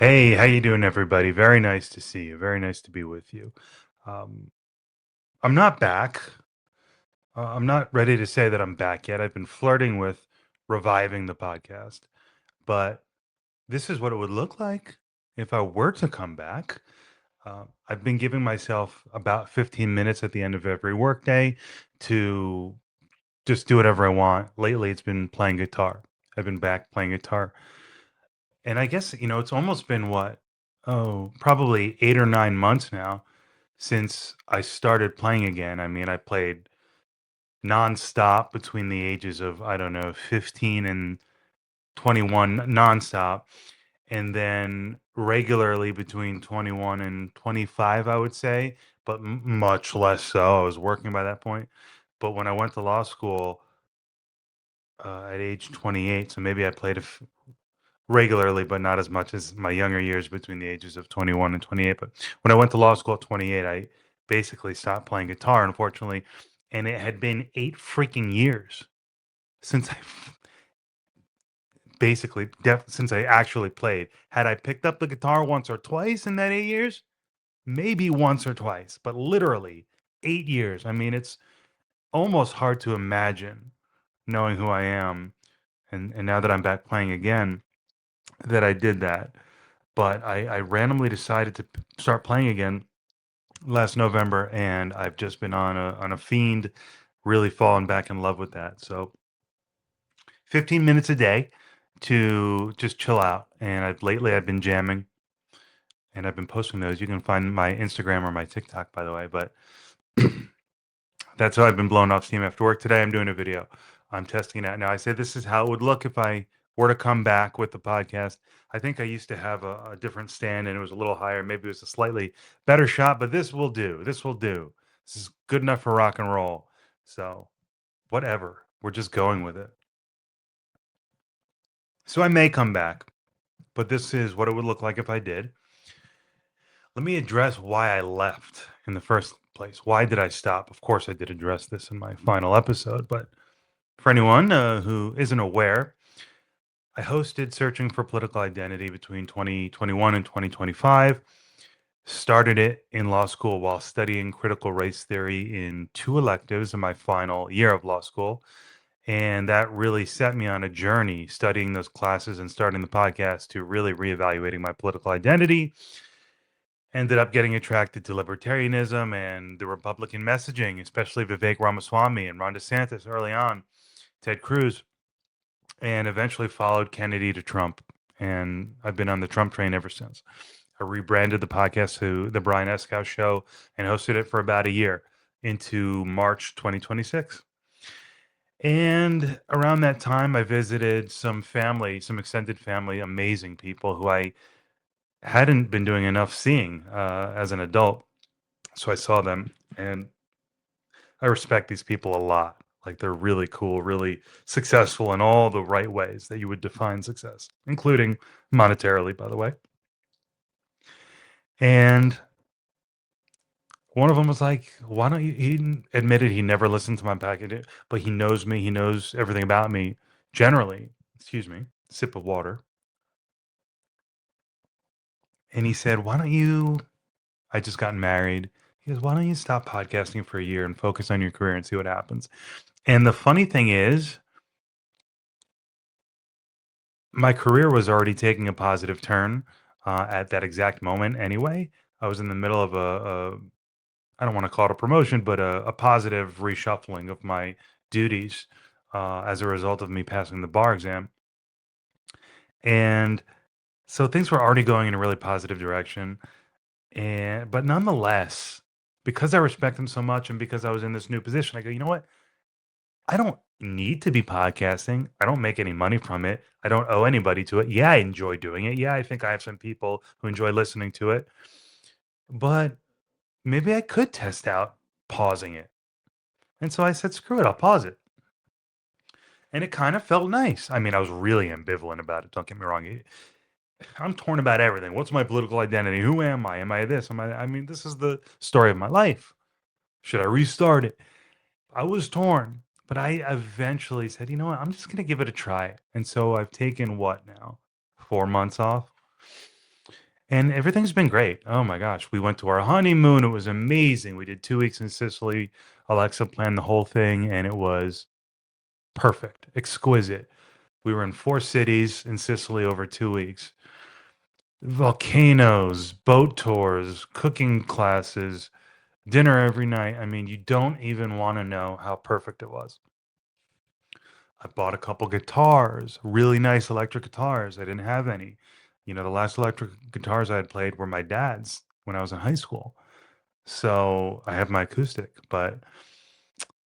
Hey, how you doing, everybody? Very nice to see you. Very nice to be with you. Um, I'm not back. I'm not ready to say that I'm back yet. I've been flirting with reviving the podcast, but this is what it would look like if I were to come back. I've been giving myself about 15 minutes at the end of every workday to just do whatever I want. Lately, it's been playing guitar. I've been back playing guitar. And I guess, it's almost been what? Oh, probably 8 or 9 months now since I started playing again. I mean, I played nonstop between the ages of, I don't know, 15 and 21 nonstop. And then regularly between 21 and 25, I would say, but much less so. I was working by that point. But when I went to law school at age 28, so maybe I played regularly, but not as much as my younger years between the ages of 21 and 28. But when I went to law school at 28, I basically stopped playing guitar, unfortunately. And it had been 8 freaking years since since I actually played. Had I picked up the guitar once or twice in that 8 years? Maybe once or twice, but literally 8 years. I mean, it's almost hard to imagine knowing who I am. And now that I'm back playing again, that I did that. But I randomly decided to start playing again last November, and I've just been on a fiend, really fallen back in love with that. So 15 minutes a day to just chill out. And I've been jamming, and I've been posting those. You can find my Instagram or my TikTok, by the way. But that's how I've been blowing off steam after work. Today, I'm doing a video. I'm testing it out. Now, I said this is how it would look if I were to come back with the podcast. I think I used to have a different stand and it was a little higher. Maybe it was a slightly better shot, but this will do. This will do. This is good enough for rock and roll. So, whatever. We're just going with it. So, I may come back, but this is what it would look like if I did. Let me address why I left in the first place. Why did I stop? Of course, I did address this in my final episode, but for anyone who isn't aware, I hosted Searching for Political Identity between 2021 and 2025. Started it in law school while studying critical race theory in two electives in my final year of law school. And that really set me on a journey studying those classes and starting the podcast to really reevaluating my political identity. Ended up getting attracted to libertarianism and the Republican messaging, especially Vivek Ramaswamy and Ron DeSantis early on, Ted Cruz, and eventually followed Kennedy to Trump. And I've been on the Trump train ever since. I rebranded the podcast to The Brian Escow Show and hosted it for about a year into March 2026. And around that time, I visited some family, some extended family, amazing people who I hadn't been doing enough seeing as an adult. So I saw them and I respect these people a lot. Like they're really cool, really successful in all the right ways that you would define success, including monetarily, by the way. And one of them was like, "Why don't you?" He admitted he never listened to my package, but he knows me. He knows everything about me generally. Excuse me, sip of water. And he said, "Why don't you?" I just got married. He goes, "Why don't you stop podcasting for a year and focus on your career and see what happens?" And the funny thing is, my career was already taking a positive turn at that exact moment anyway. I was in the middle of I don't want to call it a promotion, but a positive reshuffling of my duties as a result of me passing the bar exam. And so things were already going in a really positive direction. But nonetheless, because I respect him so much and because I was in this new position, I go, you know what? I don't need to be podcasting. I don't make any money from it. I don't owe anybody to it. Yeah, I enjoy doing it. Yeah, I think I have some people who enjoy listening to it. But maybe I could test out pausing it. And so I said, screw it, I'll pause it. And it kind of felt nice. I mean, I was really ambivalent about it. Don't get me wrong. I'm torn about everything. What's my political identity? Who am I? Am I this? I mean, this is the story of my life. Should I restart it? I was torn, but I eventually said, you know what? I'm just going to give it a try. And so I've taken what now? 4 months off. And everything's been great. Oh my gosh. We went to our honeymoon. It was amazing. We did 2 weeks in Sicily. Alexa planned the whole thing, and it was perfect, exquisite. We were in 4 cities in Sicily over 2 weeks. Volcanoes, boat tours, cooking classes, dinner every night. I mean, you don't even wanna know how perfect it was. I bought a couple guitars, really nice electric guitars. I didn't have any. The last electric guitars I had played were my dad's when I was in high school. So I have my acoustic, but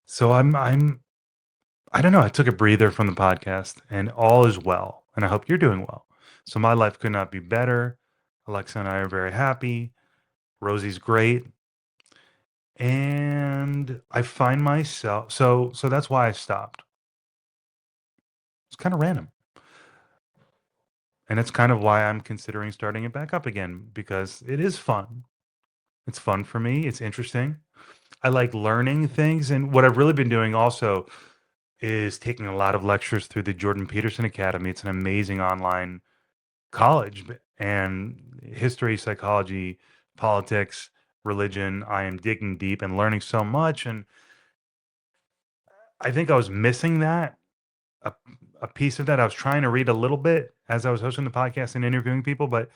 so I don't know. I took a breather from the podcast and all is well. And I hope you're doing well. So my life could not be better. Alexa and I are very happy. Rosie's great. And I find myself so that's why I stopped. It's kind of random. And it's kind of why I'm considering starting it back up again because it is fun. It's fun for me. It's interesting. I like learning things. And what I've really been doing also is taking a lot of lectures through the Jordan Peterson Academy. It's an amazing online college and history, psychology, politics, religion. I am digging deep and learning so much. And I think I was missing that a, a piece of that. I was trying to read a little bit as I was hosting the podcast and interviewing people, but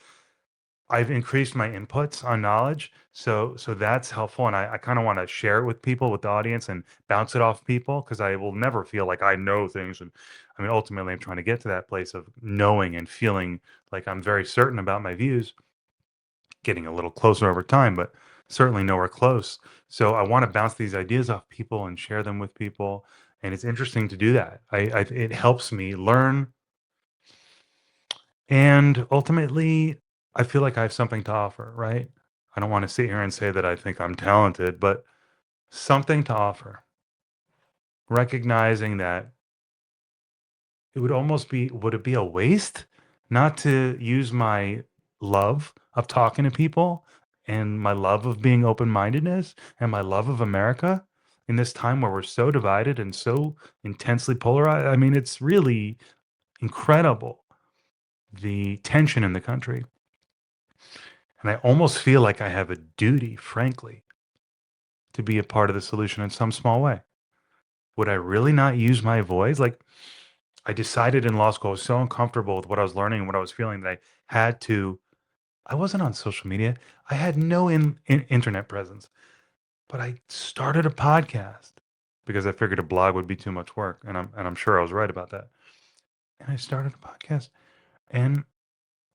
I've increased my inputs on knowledge, so that's helpful, and I kinda wanna share it with people, with the audience, and bounce it off people because I will never feel like I know things, and, I mean, ultimately, I'm trying to get to that place of knowing and feeling like I'm very certain about my views, getting a little closer over time, but certainly nowhere close. So I wanna bounce these ideas off people and share them with people, and it's interesting to do that. I it helps me learn and ultimately, I feel like I have something to offer, right? I don't want to sit here and say that I think I'm talented, but something to offer. Recognizing that it would almost would it be a waste not to use my love of talking to people and my love of being open mindedness and my love of America in this time where we're so divided and so intensely polarized? I mean, it's really incredible the tension in the country. And I almost feel like I have a duty, frankly, to be a part of the solution in some small way. Would I really not use my voice? Like, I decided in law school, I was so uncomfortable with what I was learning and what I was feeling that I had to. I wasn't on social media. I had no internet presence, but I started a podcast because I figured a blog would be too much work, and I'm sure I was right about that. And I started a podcast, and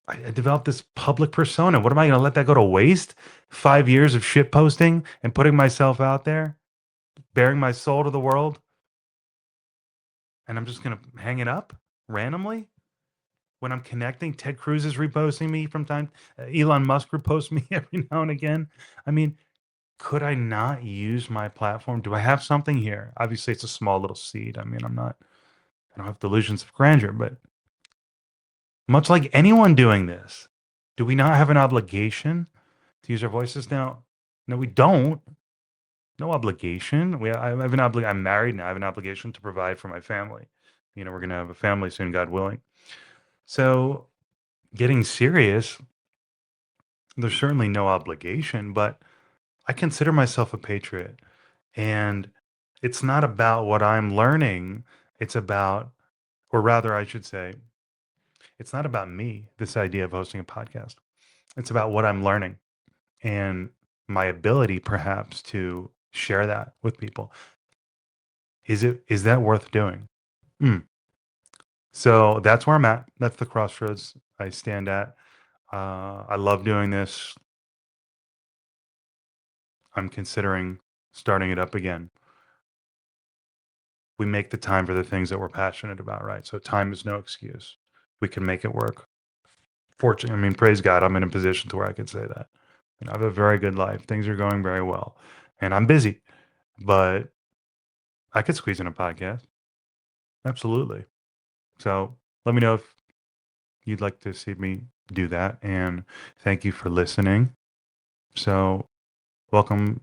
I developed this public persona. What am I going to let that go to waste? 5 years of shit posting and putting myself out there, bearing my soul to the world, and I'm just going to hang it up randomly when I'm connecting. Ted Cruz is reposting me from time. Elon Musk reposts me every now and again. I mean, could I not use my platform? Do I have something here? Obviously, it's a small little seed. I mean, I don't have delusions of grandeur, but much like anyone doing this, do we not have an obligation to use our voices now? No, we don't. No obligation. I have an I'm married now. I have an obligation to provide for my family. We're gonna have a family soon, God willing. So getting serious, there's certainly no obligation, but I consider myself a patriot. And it's not about what I'm learning. It's about, or rather, I should say, it's not about me, this idea of hosting a podcast. It's about what I'm learning and my ability perhaps to share that with people. Is that worth doing? Mm. So that's where I'm at. That's the crossroads I stand at. I love doing this. I'm considering starting it up again. We make the time for the things that we're passionate about, right? So time is no excuse. We can make it work. Fortunately, I mean, praise God, I'm in a position to where I can say that. I have a very good life. Things are going very well, and I'm busy, but I could squeeze in a podcast. Absolutely. So let me know if you'd like to see me do that. And thank you for listening. So welcome,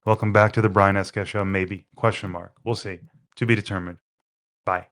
welcome back to the Brian Esca Show. Maybe question mark. We'll see. To be determined. Bye.